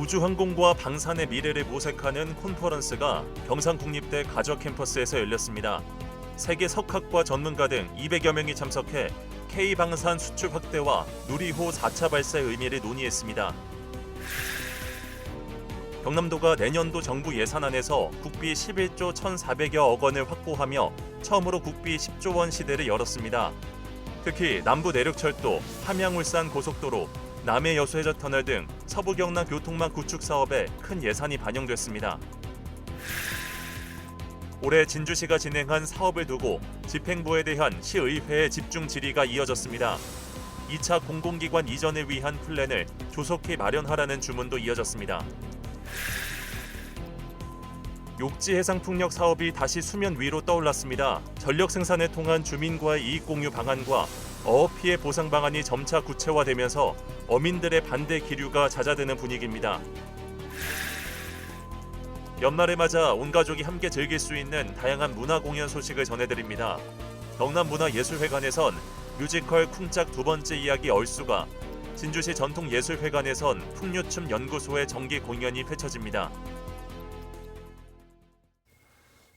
우주항공과 방산의 미래를 모색하는 콘퍼런스가 경상국립대 가저 캠퍼스에서 열렸습니다. 세계 석학과 전문가 등 200여 명이 참석해 K방산 수출 확대와 누리호 4차 발사의 의미를 논의했습니다. 경남도가 내년도 정부 예산안에서 국비 11조 1,400여억 원을 확보하며 처음으로 국비 10조 원 시대를 열었습니다. 특히 남부 내륙철도, 함양-울산 고속도로, 남해 여수해저터널 등 서부 경남 교통망 구축 사업에 큰 예산이 반영됐습니다. 올해 진주시가 진행한 사업을 두고 집행부에 대한 시의회의 집중 질의가 이어졌습니다. 2차 공공기관 이전을 위한 플랜을 조속히 마련하라는 주문도 이어졌습니다. 욕지해상풍력 사업이 다시 수면 위로 떠올랐습니다. 전력 생산을 통한 주민과의 이익 공유 방안과 어업 피해 보상 방안이 점차 구체화되면서 어민들의 반대 기류가 잦아드는 분위기입니다. 연말을 맞아 온 가족이 함께 즐길 수 있는 다양한 문화 공연 소식을 전해드립니다. 경남문화예술회관에선 뮤지컬 쿵짝 두 번째 이야기 얼쑤가, 진주시 전통예술회관에선 풍류춤 연구소의 정기 공연이 펼쳐집니다.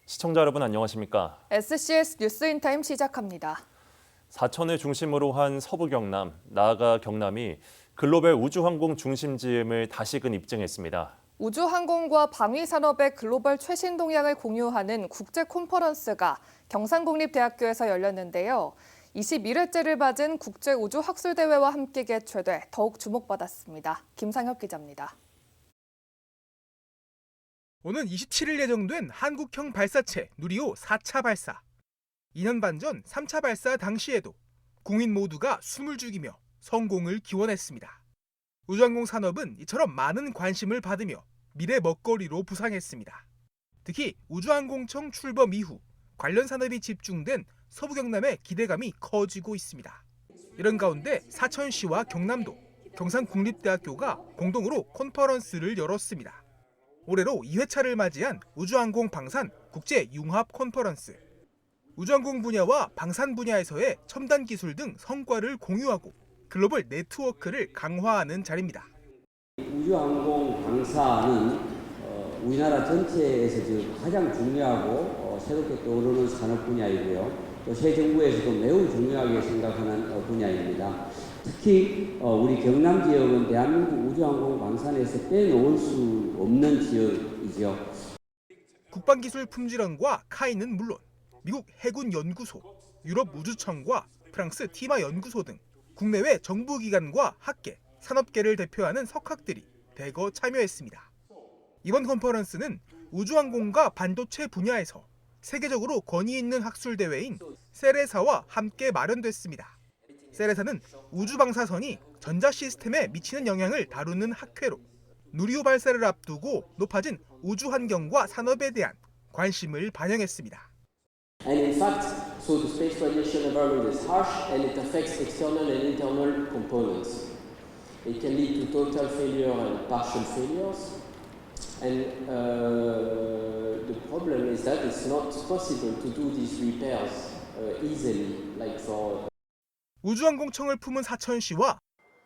시청자 여러분 안녕하십니까? SCS 뉴스인타임 시작합니다. 사천을 중심으로 한 서부 경남, 나아가 경남이 글로벌 우주항공 중심지음을 다시금 입증했습니다. 우주항공과 방위산업의 글로벌 최신 동향을 공유하는 국제 콘퍼런스가 경상국립대학교에서 열렸는데요. 21회째를 맞은 국제우주학술대회와 함께 개최돼 더욱 주목받았습니다. 김상혁 기자입니다. 오는 27일 예정된 한국형 발사체 누리호 4차 발사. 2년 반 전 3차 발사 당시에도 국민 모두가 숨을 죽이며 성공을 기원했습니다. 우주항공 산업은 이처럼 많은 관심을 받으며 미래 먹거리로 부상했습니다. 특히 우주항공청 출범 이후 관련 산업이 집중된 서부 경남의 기대감이 커지고 있습니다. 이런 가운데 사천시와 경남도, 경상국립대학교가 공동으로 콘퍼런스를 열었습니다. 올해로 2회차를 맞이한 우주항공 방산 국제융합 콘퍼런스. 우주항공 분야와 방산 분야에서의 첨단 기술 등 성과를 공유하고 글로벌 네트워크를 강화하는 자리입니다. 우주항공 방사는 우리나라 전체에서 지금 가장 중요하고 새롭게 떠오르는 산업 분야이고요. 또 새 정부에서도 매우 중요하게 생각하는 분야입니다. 특히 우리 경남 지역은 대한민국 우주항공 방산에서 빼놓을 수 없는 지역이죠. 국방기술 품질원과 카이는 물론 미국 해군연구소, 유럽 우주청과 프랑스 티마 연구소 등 국내외 정부기관과 학계, 산업계를 대표하는 석학들이 대거 참여했습니다. 이번 컨퍼런스는 우주항공과 반도체 분야에서 세계적으로 권위 있는 학술대회인 세레사와 함께 마련됐습니다. 세레사는 우주방사선이 전자시스템에 미치는 영향을 다루는 학회로 누리호 발사를 앞두고 높아진 우주 환경과 산업에 대한 관심을 반영했습니다. And in fact, so the space radiation environment is harsh and it affects external and internal components. It can lead to total failure and partial failures. And the problem is that it's not possible to do these repairs easily, like for. 우주항공청을 품은 사천시와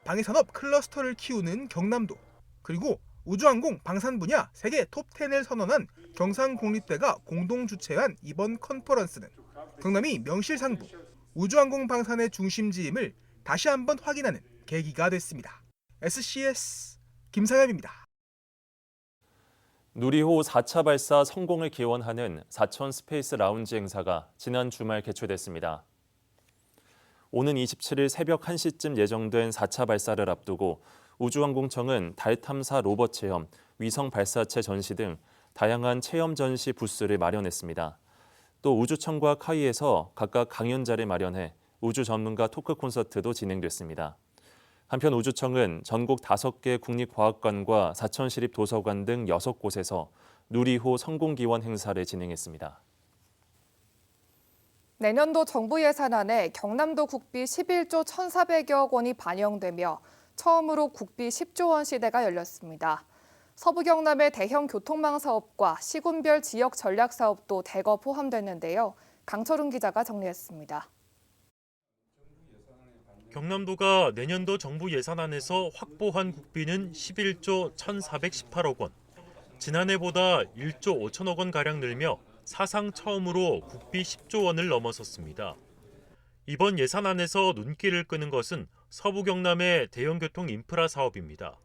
방위산업 클러스터를 키우는 경남도, 그리고 우주항공 방산 분야 세계 톱10을 선언한 경상국립대가 공동 주최한 이번 컨퍼런스는 경남이 명실상부 우주항공 방산의 중심지임을 다시 한번 확인하는 계기가 됐습니다. SCS 김상엽입니다. 누리호 4차 발사 성공을 기원하는 사천 스페이스 라운지 행사가 지난 주말 개최됐습니다. 오는 27일 새벽 1시쯤 예정된 4차 발사를 앞두고 우주항공청은 달 탐사 로봇 체험, 위성 발사체 전시 등 다양한 체험 전시 부스를 마련했습니다. 또 우주청과 카이에서 각각 강연자를 마련해 우주 전문가 토크 콘서트도 진행됐습니다. 한편 우주청은 전국 5개 국립과학관과 사천시립 도서관 등 6곳에서 누리호 성공기원 행사를 진행했습니다. 내년도 정부 예산안에 경남도 국비 11조 1,400여억 원이 반영되며 처음으로 국비 10조 원 시대가 열렸습니다. 서부 경남의 대형 교통망 사업과 시군별 지역 전략 사업도 대거 포함됐는데요. 강철웅 기자가 정리했습니다. 경남도가 내년도 정부 예산안에서 확보한 국비는 11조 1,418억 원. 지난해보다 1조 5천억 원가량 늘며 사상 처음으로 국비 10조 원을 넘어섰습니다. 이번 예산안에서 눈길을 끄는 것은 서부 경남의 대형 교통 인프라 사업입니다.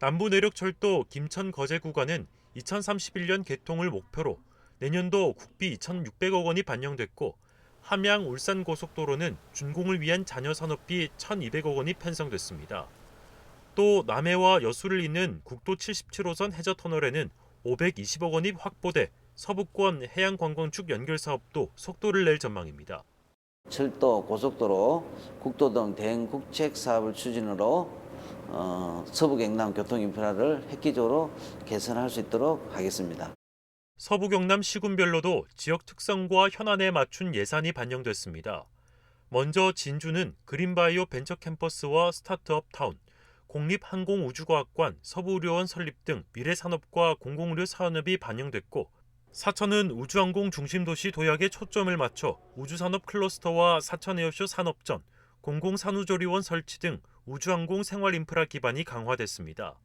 남부 내륙철도 김천 거제 구간은 2031년 개통을 목표로 내년도 국비 2,600억 원이 반영됐고 함양 울산 고속도로는 준공을 위한 잔여 산업비 1,200억 원이 편성됐습니다. 또 남해와 여수를 잇는 국도 77호선 해저터널에는 520억 원이 확보돼 서부권 해양관광축 연결 사업도 속도를 낼 전망입니다. 철도, 고속도로, 국도 등 대형 국책 사업을 추진으로 서부 경남 교통 인프라를 획기적으로 개선할 수 있도록 하겠습니다. 서부 경남 시군별로도 지역 특성과 현안에 맞춘 예산이 반영됐습니다. 먼저 진주는 그린바이오 벤처캠퍼스와 스타트업 타운, 국립항공우주과학관, 서부의료원 설립 등 미래산업과 공공의료 산업이 반영됐고 사천은 우주항공 중심도시 도약에 초점을 맞춰 우주산업 클러스터와 사천에어쇼 산업전, 공공산후조리원 설치 등 우주항공 생활인프라 기반이 강화됐습니다.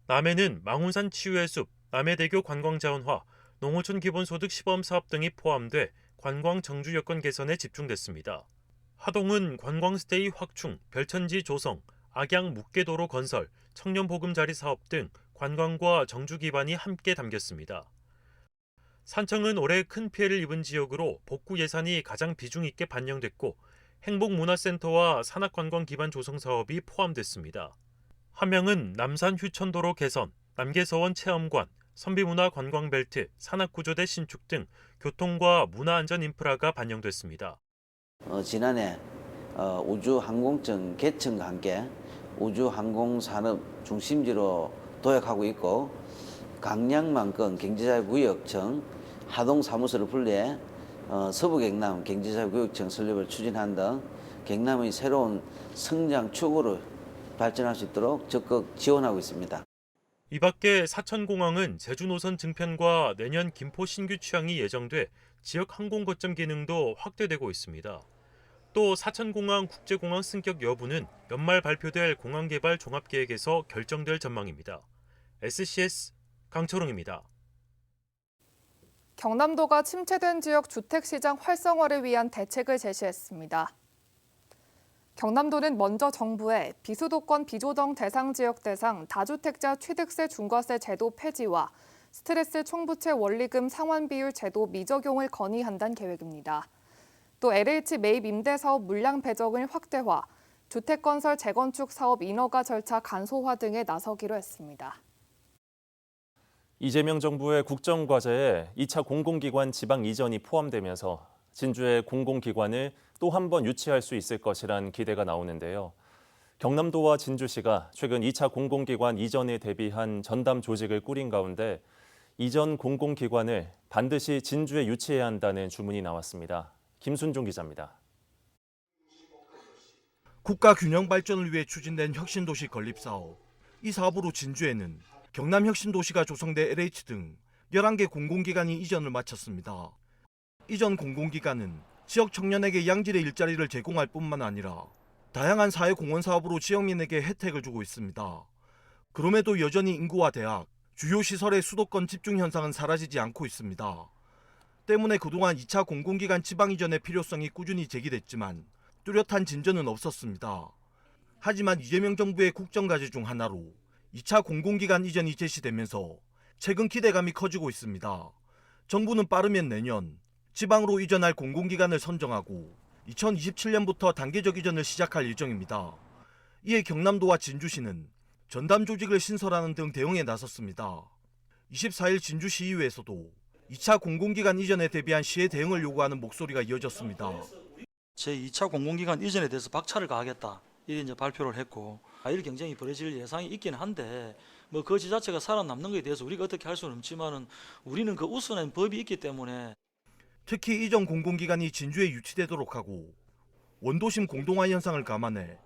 남해는 망운산 치유의 숲, 남해대교 관광자원화, 농어촌 기본소득 시범사업 등이 포함돼 관광 정주 여건 개선에 집중됐습니다. 하동은 관광스테이 확충, 별천지 조성, 악양 묵계도로 건설, 청년보금자리 사업 등 관광과 정주 기반이 함께 담겼습니다. 산청은 올해 큰 피해를 입은 지역으로 복구 예산이 가장 비중 있게 반영됐고 행복문화센터와 산악관광 기반 조성 사업이 포함됐습니다. 함양은 남산 휴천도로 개선, 남계서원 체험관, 선비문화 관광벨트, 산악구조대 신축 등 교통과 문화안전 인프라가 반영됐습니다. 지난해 우주항공청 개천과 함께 우주항공산업 중심지로 도약하고 있고 강량만권 경제자유구역청 하동사무소를 분리해 서부경남 경제자유구역청 설립을 추진한 등 경남의 새로운 성장축으로 발전할 수 있도록 적극 지원하고 있습니다. 이 밖에 사천공항은 제주 노선 증편과 내년 김포 신규 취항이 예정돼 지역 항공 거점 기능도 확대되고 있습니다. 또 사천공항 국제공항 승격 여부는 연말 발표될 공항개발 종합계획에서 결정될 전망입니다. SCS 강철웅입니다. 경남도가 침체된 지역 주택시장 활성화를 위한 대책을 제시했습니다. 경남도는 먼저 정부에 비수도권 비조정 대상 지역 대상 다주택자 취득세 중과세 제도 폐지와 스트레스 총부채 원리금 상환 비율 제도 미적용을 건의한다는 계획입니다. 또 LH 매입 임대사업 물량 배정을 확대화, 주택건설 재건축 사업 인허가 절차 간소화 등에 나서기로 했습니다. 이재명 정부의 국정과제에 2차 공공기관 지방 이전이 포함되면서 진주의 공공기관을 또 한 번 유치할 수 있을 것이란 기대가 나오는데요. 경남도와 진주시가 최근 2차 공공기관 이전에 대비한 전담 조직을 꾸린 가운데 이전 공공기관을 반드시 진주에 유치해야 한다는 주문이 나왔습니다. 김순종 기자입니다. 국가 균형 발전을 위해 추진된 혁신도시 건립사업. 이 사업으로 진주에는 경남혁신도시가 조성돼 LH 등 11개 공공기관이 이전을 마쳤습니다. 이전 공공기관은 지역 청년에게 양질의 일자리를 제공할 뿐만 아니라 다양한 사회공헌 사업으로 지역민에게 혜택을 주고 있습니다. 그럼에도 여전히 인구와 대학, 주요 시설의 수도권 집중 현상은 사라지지 않고 있습니다. 때문에 그동안 2차 공공기관 지방 이전의 필요성이 꾸준히 제기됐지만 뚜렷한 진전은 없었습니다. 하지만 이재명 정부의 국정과제 중 하나로 2차 공공기관 이전이 제시되면서 최근 기대감이 커지고 있습니다. 정부는 빠르면 내년 지방으로 이전할 공공기관을 선정하고 2027년부터 단계적 이전을 시작할 예정입니다. 이에 경남도와 진주시는 전담 조직을 신설하는 등 대응에 나섰습니다. 24일 진주시의회에서도 2차 공공기관 이전에 대비한 시의 대응을 요구하는 목소리가 이어졌습니다. 제2차 공공기관 이전에 대해서 박차를 가하겠다. 이렇게 이제 발표를 했고 과일 경쟁이 벌어질 예상이 있긴 한데 뭐 그 지자체가 살아남는 것에 대해서 우리가 어떻게 할 수는 없지만은 우리는 그 우선한 법이 있기 때문에 특히 이전 공공기관이 진주에 유치되도록 하고 원도심 공동화 현상을 감안해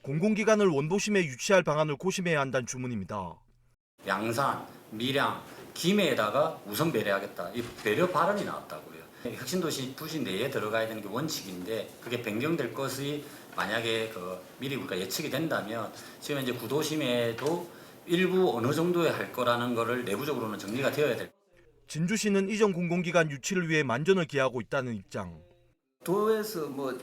공공기관을 원도심에 유치할 방안을 고심해야 한다는 주문입니다. 양산, 밀양, 김해에다가 우선 배려하겠다. 이 배려 발언이 나왔다고요. 혁신도시 부지 내에 들어가야 되는 게 원칙인데 그게 변경될 것이 만약에 미리 우리가 예측이 된다면 지금 이제 구도심에도 일부 어느 정도에 할 거라는 거를 내부적으로는 정리가 되어야 될. 진주시는 이전 공공기관 유치를 위해 만전을 기하고 있다는 입장. 도에서 뭐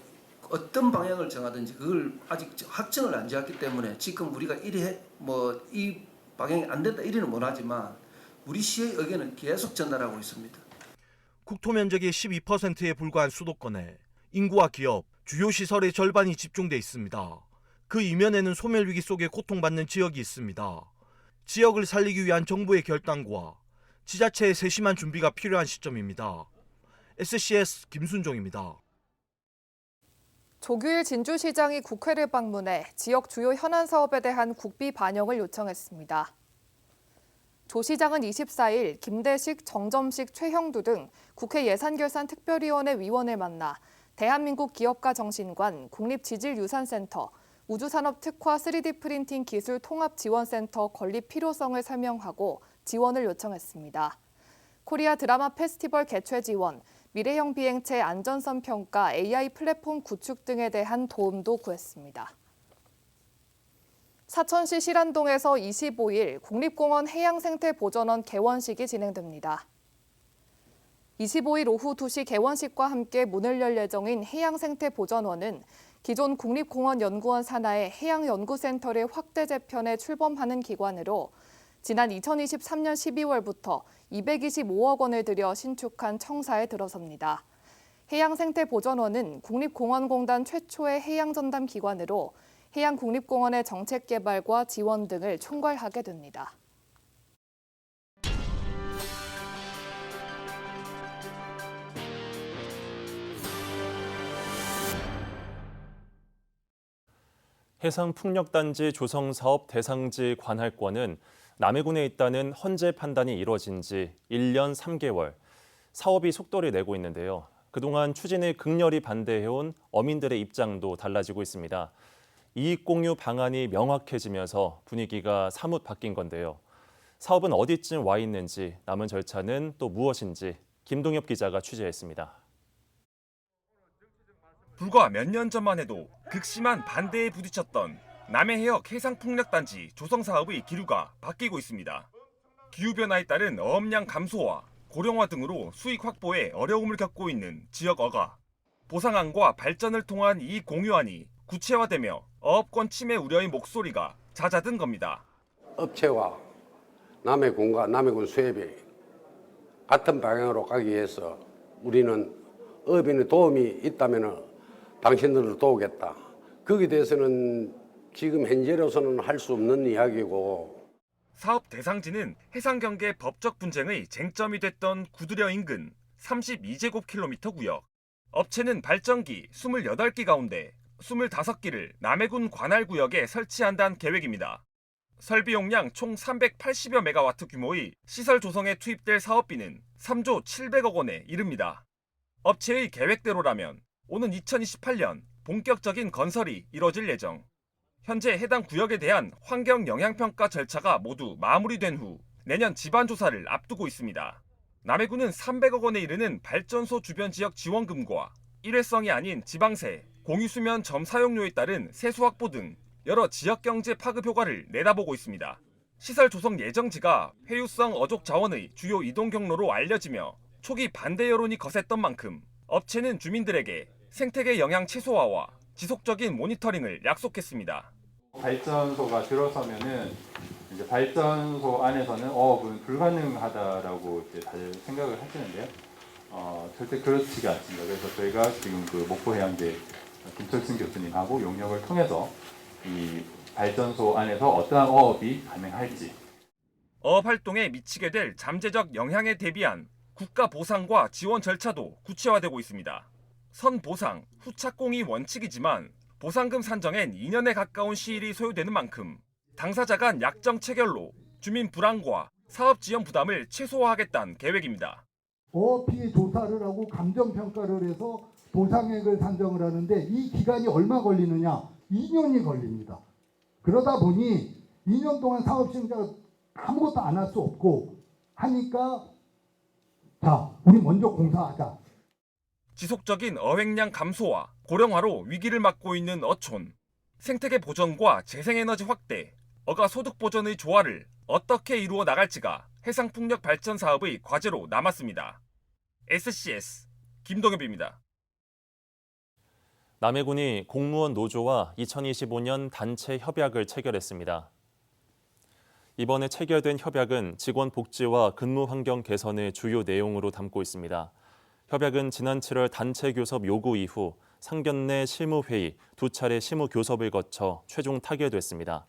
어떤 방향을 정하든지 그걸 아직 확정을 안 지었기 때문에 지금 우리가 이 방향이 안 된다 이리는 못하지만 우리 시의 의견을 계속 전달하고 있습니다. 국토 면적의 12%에 불과한 수도권에 인구와 기업, 주요 시설의 절반이 집중돼 있습니다. 그 이면에는 소멸위기 속에 고통받는 지역이 있습니다. 지역을 살리기 위한 정부의 결단과 지자체의 세심한 준비가 필요한 시점입니다. SCS 김순종입니다. 조규일 진주시장이 국회를 방문해 지역 주요 현안 사업에 대한 국비 반영을 요청했습니다. 조 시장은 24일 김대식, 정점식, 최형두 등 국회 예산결산특별위원회 위원을 만나 대한민국 기업가 정신관, 국립지질유산센터, 우주산업특화 3D 프린팅 기술 통합지원센터 건립 필요성을 설명하고 지원을 요청했습니다. 코리아 드라마 페스티벌 개최 지원, 미래형 비행체 안전성 평가, AI 플랫폼 구축 등에 대한 도움도 구했습니다. 사천시 실안동에서 25일 국립공원 해양생태보전원 개원식이 진행됩니다. 25일 오후 2시 개원식과 함께 문을 열 예정인 해양생태보전원은 기존 국립공원연구원 산하의 해양연구센터를 확대 재편해 출범하는 기관으로 지난 2023년 12월부터 225억 원을 들여 신축한 청사에 들어섭니다. 해양생태보전원은 국립공원공단 최초의 해양전담 기관으로 해양국립공원의 정책 개발과 지원 등을 총괄하게 됩니다. 해상풍력단지 조성사업 대상지 관할권은 남해군에 있다는 헌재 판단이 이뤄진 지 1년 3개월, 사업이 속도를 내고 있는데요. 그동안 추진을 극렬히 반대해온 어민들의 입장도 달라지고 있습니다. 이익공유 방안이 명확해지면서 분위기가 사뭇 바뀐 건데요. 사업은 어디쯤 와 있는지, 남은 절차는 또 무엇인지 김동엽 기자가 취재했습니다. 불과 몇 년 전만 해도 극심한 반대에 부딪혔던 남해해역 해상풍력단지 조성사업의 기류가 바뀌고 있습니다. 기후변화에 따른 어업량 감소와 고령화 등으로 수익 확보에 어려움을 겪고 있는 지역 어가, 보상안과 발전을 통한 이익 공유안이 구체화되며 어업권 침해 우려의 목소리가 잦아든 겁니다. 업체와 남해군과 남해군 수협이 같은 방향으로 가기 위해서 우리는 어업인의 도움이 있다면 당신들을 도우겠다. 거기에 대해서는 지금 현재로서는 할 수 없는 이야기고. 사업 대상지는 해상경계 법적 분쟁의 쟁점이 됐던 구두려 인근 32제곱킬로미터 구역. 업체는 발전기 28기 가운데 25기를 남해군 관할구역에 설치한다는 계획입니다. 설비 용량 총 380여 메가와트 규모의 시설 조성에 투입될 사업비는 3조 700억 원에 이릅니다. 업체의 계획대로라면 오는 2028년 본격적인 건설이 이뤄질 예정. 현재 해당 구역에 대한 환경 영향평가 절차가 모두 마무리된 후 내년 지반조사를 앞두고 있습니다. 남해군은 300억 원에 이르는 발전소 주변 지역 지원금과 일회성이 아닌 지방세, 공유수면 점 사용료에 따른 세수 확보 등 여러 지역경제 파급 효과를 내다보고 있습니다. 시설 조성 예정지가 회유성 어족 자원의 주요 이동 경로로 알려지며 초기 반대 여론이 거셌던 만큼 업체는 주민들에게 생태계 영향 최소화와 지속적인 모니터링을 약속했습니다. 발전소가 들어서면은 이제 발전소 안에서는 어업은 불가능하다라고 이제 다들 생각을 하시는데요. 절대 그렇지가 않습니다. 그래서 저희가 지금 그 목포해양대 김철승 교수님하고 용역을 통해서 이 발전소 안에서 어떠한 어업이 가능할지, 어업 활동에 미치게 될 잠재적 영향에 대비한 국가 보상과 지원 절차도 구체화되고 있습니다. 선보상, 후착공이 원칙이지만 보상금 산정엔 2년에 가까운 시일이 소요되는 만큼 당사자 간 약정 체결로 주민 불안과 사업 지연 부담을 최소화하겠다는 계획입니다. 어업피 조사를 하고 감정평가를 해서 보상액을 산정을 하는데 이 기간이 얼마 걸리느냐? 2년이 걸립니다. 그러다 보니 2년 동안 사업 시행자가 아무것도 안 할 수 없고 하니까 자, 우리 먼저 공사하자. 지속적인 어획량 감소와 고령화로 위기를 맞고 있는 어촌, 생태계 보전과 재생에너지 확대, 어가 소득 보전의 조화를 어떻게 이루어 나갈지가 해상풍력 발전 사업의 과제로 남았습니다. SCS 김동엽입니다. 남해군이 공무원 노조와 2025년 단체 협약을 체결했습니다. 이번에 체결된 협약은 직원 복지와 근무 환경 개선을 주요 내용으로 담고 있습니다. 협약은 지난 7월 단체 교섭 요구 이후 상견례 실무회의 2차례 실무 교섭을 거쳐 최종 타결됐습니다.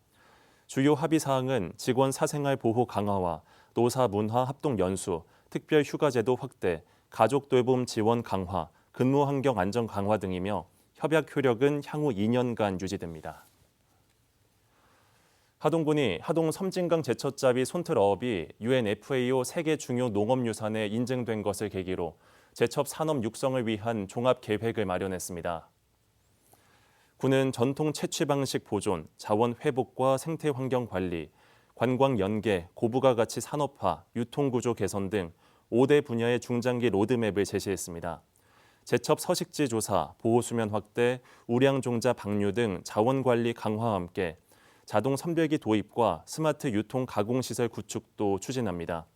주요 합의 사항은 직원 사생활 보호 강화와 노사 문화 합동 연수, 특별 휴가제도 확대, 가족 돌봄 지원 강화, 근무 환경 안전 강화 등이며 협약 효력은 향후 2년간 유지됩니다. 하동군이 하동 섬진강 제철잡이 손틀어업이 UNFAO 세계 중요 농업유산에 인증된 것을 계기로 제첩 산업 육성을 위한 종합 계획을 마련했습니다. 군은 전통 채취 방식 보존, 자원 회복과 생태 환경 관리, 관광 연계, 고부가 가치 산업화, 유통 구조 개선 등 5대 분야의 중장기 로드맵을 제시했습니다. 제첩 서식지 조사, 보호 수면 확대, 우량 종자 방류 등 자원 관리 강화와 함께 자동 선별기 도입과 스마트 유통 가공 시설 구축도 추진합니다.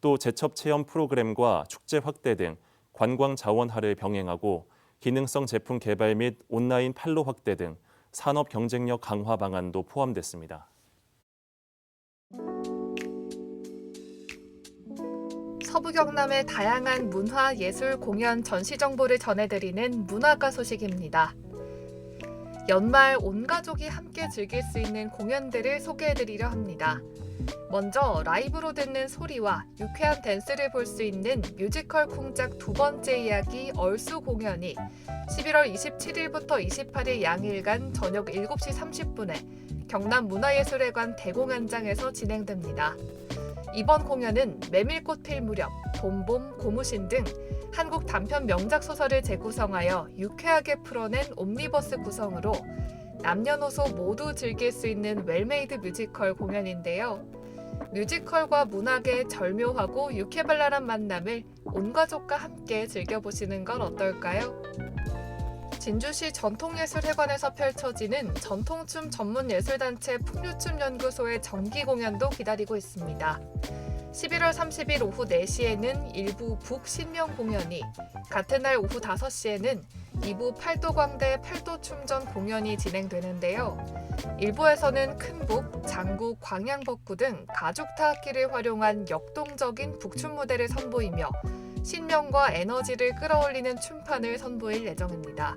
또 제첩 체험 프로그램과 축제 확대 등 관광 자원화를 병행하고 기능성 제품 개발 및 온라인 판로 확대 등 산업 경쟁력 강화 방안도 포함됐습니다. 서부 경남의 다양한 문화, 예술, 공연, 전시 정보를 전해드리는 문화가 소식입니다. 연말 온 가족이 함께 즐길 수 있는 공연들을 소개해드리려 합니다. 먼저 라이브로 듣는 소리와 유쾌한 댄스를 볼 수 있는 뮤지컬 쿵짝 두 번째 이야기 얼쑤 공연이 11월 27일부터 28일 양일간 저녁 7시 30분에 경남문화예술회관 대공연장에서 진행됩니다. 이번 공연은 메밀꽃 필 무렵, 봄봄, 고무신 등 한국 단편 명작 소설을 재구성하여 유쾌하게 풀어낸 옴니버스 구성으로 남녀노소 모두 즐길 수 있는 웰메이드 뮤지컬 공연인데요. 뮤지컬과 문학의 절묘하고 유쾌발랄한 만남을 온 가족과 함께 즐겨보시는 건 어떨까요? 진주시 전통예술회관에서 펼쳐지는 전통춤 전문예술단체 풍류춤연구소의 정기 공연도 기다리고 있습니다. 11월 30일 오후 4시에는 일부 북신명 공연이, 같은 날 오후 5시에는 2부 팔도광대 팔도춤전 공연이 진행되는데요. 일부에서는 큰북, 장구, 광양법구 등 가죽타악기를 활용한 역동적인 북춤 무대를 선보이며 신명과 에너지를 끌어올리는 춤판을 선보일 예정입니다.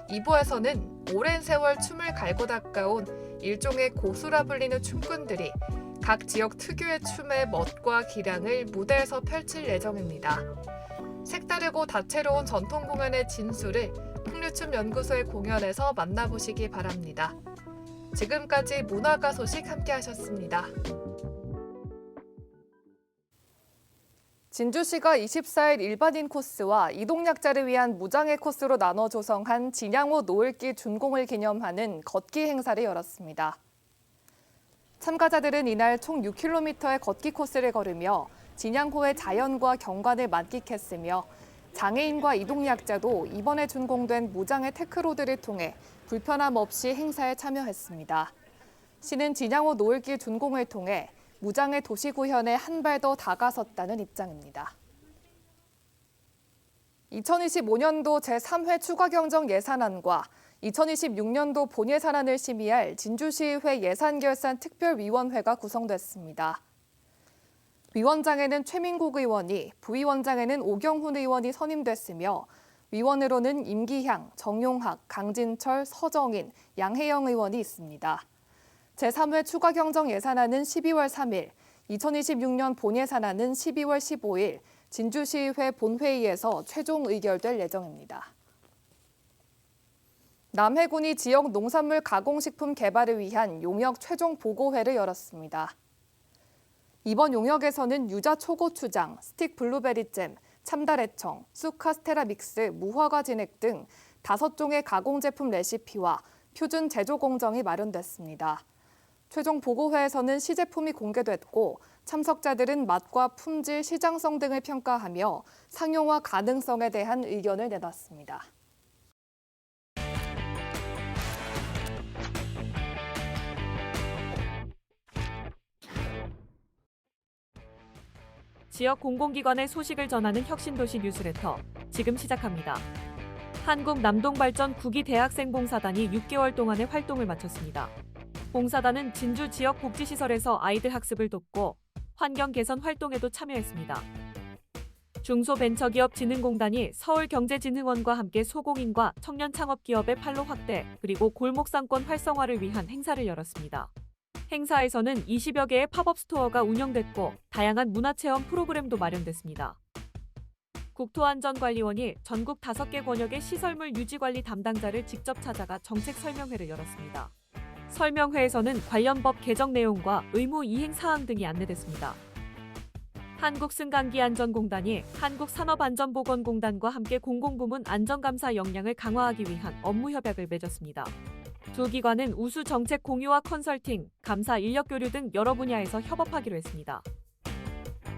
2부에서는 오랜 세월 춤을 갈고 닦아온 일종의 고수라 불리는 춤꾼들이 각 지역 특유의 춤의 멋과 기량을 무대에서 펼칠 예정입니다. 색다르고 다채로운 전통 공연의 진수를 풍류춤연구소의 공연에서 만나보시기 바랍니다. 지금까지 문화가 소식 함께 하셨습니다. 진주시가 24일 일반인 코스와 이동약자를 위한 무장애 코스로 나눠 조성한 진양호 노을길 준공을 기념하는 걷기 행사를 열었습니다. 참가자들은 이날 총 6km의 걷기 코스를 걸으며 진양호의 자연과 경관을 만끽했으며 장애인과 이동약자도 이번에 준공된 무장애 테크로드를 통해 불편함 없이 행사에 참여했습니다. 시는 진양호 노을길 준공을 통해 무장애 도시구현에 한 발 더 다가섰다는 입장입니다. 2025년도 제3회 추가경정 예산안과 2026년도 본예산안을 심의할 진주시의회 예산결산특별위원회가 구성됐습니다. 위원장에는 최민국 의원이, 부위원장에는 오경훈 의원이 선임됐으며 위원으로는 임기향, 정용학, 강진철, 서정인, 양혜영 의원이 있습니다. 제3회 추가경정 예산안은 12월 3일, 2026년 본예산안은 12월 15일 진주시의회 본회의에서 최종 의결될 예정입니다. 남해군이 지역 농산물 가공식품 개발을 위한 용역 최종 보고회를 열었습니다. 이번 용역에서는 유자 초고추장, 스틱 블루베리잼, 참다래청, 쑥 카스테라 믹스, 무화과 진액 등 5종의 가공 제품 레시피와 표준 제조 공정이 마련됐습니다. 최종 보고회에서는 시제품이 공개됐고 참석자들은 맛과 품질, 시장성 등을 평가하며 상용화 가능성에 대한 의견을 내놨습니다. 지역 공공기관의 소식을 전하는 혁신도시 뉴스레터 지금 시작합니다. 한국 남동발전 9기 대학생 봉사단이 6개월 동안의 활동을 마쳤습니다. 봉사단은 진주 지역 복지시설에서 아이들 학습을 돕고 환경 개선 활동에도 참여했습니다. 중소벤처기업진흥공단이 서울경제진흥원과 함께 소공인과 청년 창업기업의 판로 확대 그리고 골목상권 활성화를 위한 행사를 열었습니다. 행사에서는 20여 개의 팝업 스토어가 운영됐고 다양한 문화체험 프로그램도 마련됐습니다. 국토안전관리원이 전국 5개 권역의 시설물 유지관리 담당자를 직접 찾아가 정책 설명회를 열었습니다. 설명회에서는 관련 법 개정 내용과 의무 이행 사항 등이 안내됐습니다. 한국승강기안전공단이 한국산업안전보건공단과 함께 공공부문 안전감사 역량을 강화하기 위한 업무협약을 맺었습니다. 두 기관은 우수 정책 공유와 컨설팅, 감사 인력 교류 등 여러 분야에서 협업하기로 했습니다.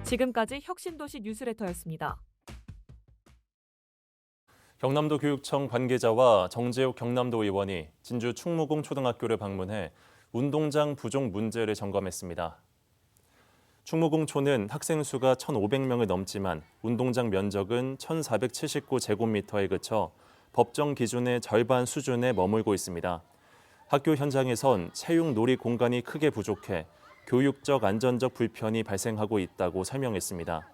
지금까지 혁신도시 뉴스레터였습니다. 경남도 교육청 관계자와 정재욱 경남도 의원이 진주 충무공 초등학교를 방문해 운동장 부족 문제를 점검했습니다. 충무공초는 학생 수가 1,500명을 넘지만 운동장 면적은 1,479제곱미터에 그쳐 법정 기준의 절반 수준에 머물고 있습니다. 학교 현장에선 체육 놀이 공간이 크게 부족해 교육적 안전적 불편이 발생하고 있다고 설명했습니다.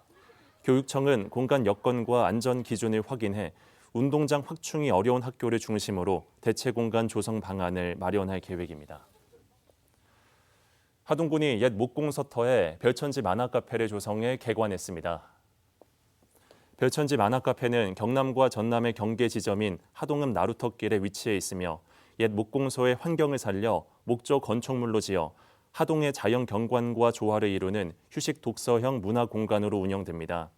교육청은 공간 여건과 안전 기준을 확인해 운동장 확충이 어려운 학교를 중심으로 대체 공간 조성 방안을 마련할 계획입니다. 하동군이 옛 목공서터에 별천지 만화카페를 조성해 개관했습니다. 별천지 만화카페는 경남과 전남의 경계 지점인 하동읍 나루터길에 위치해 있으며 옛 목공소의 환경을 살려 목조 건축물로 지어 하동의 자연 경관과 조화를 이루는 휴식 독서형 문화 공간으로 운영됩니다.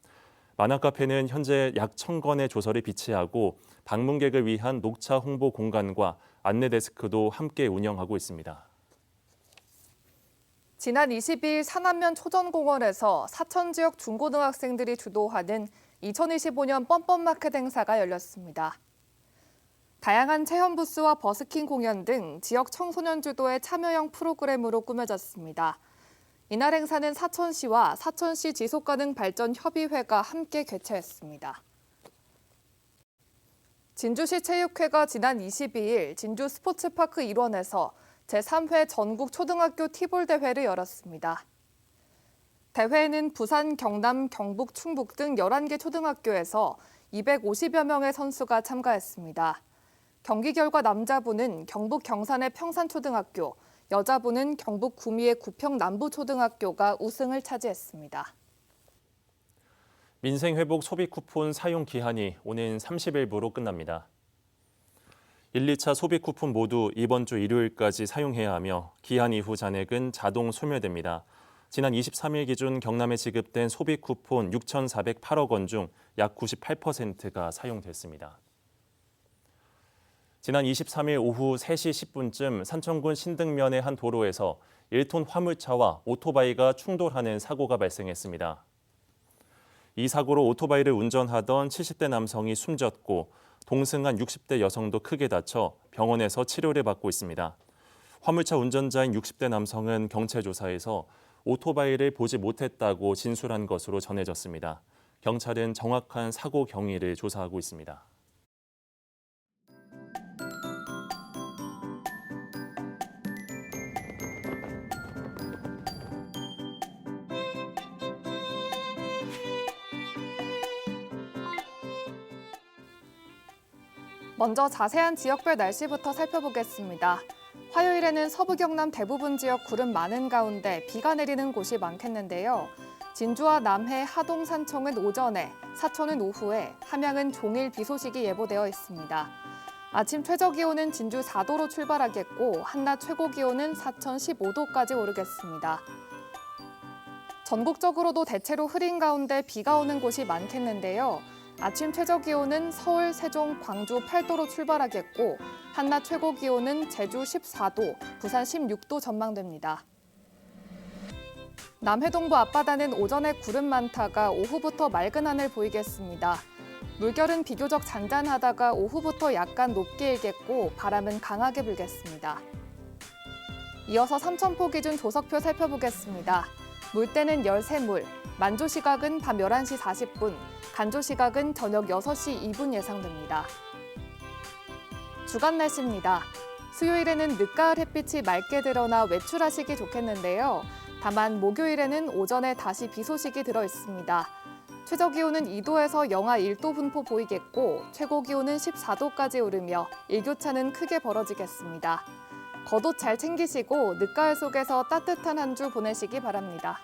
만화카페는 현재 약 1,000건의 조서를 비치하고 방문객을 위한 녹차 홍보 공간과 안내 데스크도 함께 운영하고 있습니다. 지난 22일 산안면 초전공원에서 사천 지역 중고등학생들이 주도하는 2025년 뻔뻔마켓 행사가 열렸습니다. 다양한 체험 부스와 버스킹 공연 등 지역 청소년 주도의 참여형 프로그램으로 꾸며졌습니다. 이날 행사는 사천시와 사천시 지속가능발전협의회가 함께 개최했습니다. 진주시 체육회가 지난 22일 진주 스포츠파크 일원에서 제3회 전국 초등학교 티볼 대회를 열었습니다. 대회에는 부산, 경남, 경북, 충북 등 11개 초등학교에서 250여 명의 선수가 참가했습니다. 경기 결과 남자부는 경북 경산의 평산초등학교, 여자부는 경북 구미의 구평남부초등학교가 우승을 차지했습니다. 민생회복 소비 쿠폰 사용 기한이 오는 30일부로 끝납니다. 1, 2차 소비 쿠폰 모두 이번 주 일요일까지 사용해야 하며 기한 이후 잔액은 자동 소멸됩니다. 지난 23일 기준 경남에 지급된 소비 쿠폰 6,408억 원 중 약 98%가 사용됐습니다. 지난 23일 오후 3시 10분쯤 산청군 신등면의 한 도로에서 1톤 화물차와 오토바이가 충돌하는 사고가 발생했습니다. 이 사고로 오토바이를 운전하던 70대 남성이 숨졌고 동승한 60대 여성도 크게 다쳐 병원에서 치료를 받고 있습니다. 화물차 운전자인 60대 남성은 경찰 조사에서 오토바이를 보지 못했다고 진술한 것으로 전해졌습니다. 경찰은 정확한 사고 경위를 조사하고 있습니다. 먼저 자세한 지역별 날씨부터 살펴보겠습니다. 화요일에는 서부 경남 대부분 지역 구름 많은 가운데 비가 내리는 곳이 많겠는데요. 진주와 남해, 하동, 산청은 오전에, 사천은 오후에, 함양은 종일 비 소식이 예보되어 있습니다. 아침 최저기온은 진주 4도로 출발하겠고 한낮 최고기온은 사천 15도까지 오르겠습니다. 전국적으로도 대체로 흐린 가운데 비가 오는 곳이 많겠는데요. 아침 최저기온은 서울, 세종, 광주 8도로 출발하겠고 한낮 최고기온은 제주 14도, 부산 16도 전망됩니다. 남해동부 앞바다는 오전에 구름 많다가 오후부터 맑은 하늘 보이겠습니다. 물결은 비교적 잔잔하다가 오후부터 약간 높게 일겠고 바람은 강하게 불겠습니다. 이어서 삼천포 기준 조석표 살펴보겠습니다. 물때는 열새물, 만조 시각은 밤 11시 40분, 간조 시각은 저녁 6시 2분 예상됩니다. 주간 날씨입니다. 수요일에는 늦가을 햇빛이 맑게 드러나 외출하시기 좋겠는데요. 다만 목요일에는 오전에 다시 비 소식이 들어 있습니다. 최저 기온은 2도에서 영하 1도 분포 보이겠고 최고 기온은 14도까지 오르며 일교차는 크게 벌어지겠습니다. 겉옷 잘 챙기시고 늦가을 속에서 따뜻한 한 주 보내시기 바랍니다.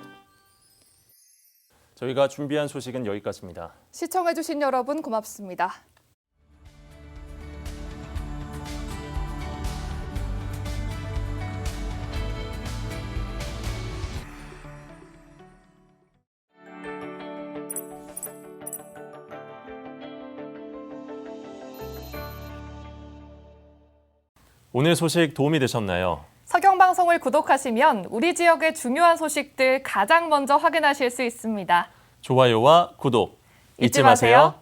저희가 준비한 소식은 여기까지입니다. 시청해주신 여러분 고맙습니다. 오늘 소식 도움이 되셨나요? 서경방송을 구독하시면 우리 지역의 중요한 소식들 가장 먼저 확인하실 수 있습니다. 좋아요와 구독 잊지 마세요.